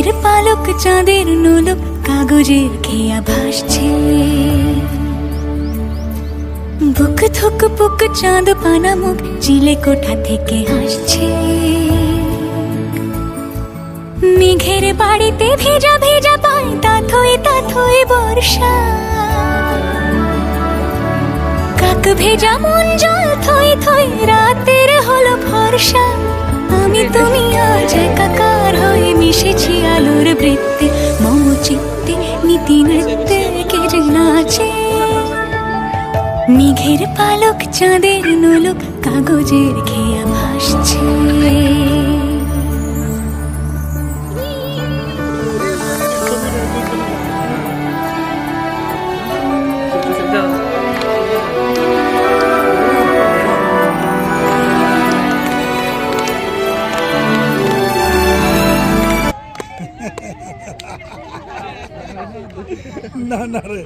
মেঘের পালক চাঁদের নোলক কাগজের খেয়া ভাসছে। বুক থুক পুক চাঁদ পানা মুখ চিলে কোঠা থেকে হাসছে। মেঘের বাড়িতে ভেজা ভেজা পায় তাথই বর্ষা। কাক ভেজা মন জল থই থই রাতের হলো ভরসা। আমি তুমি আজ একাকার হয়ে মিশেছি আলোর বৃত্তে। মম চিত্তে নীতি নৃত্যে কে যে নাচে। মেঘের পালক চাঁদের নোলক কাগজের খেয়া ভাসছে। না রে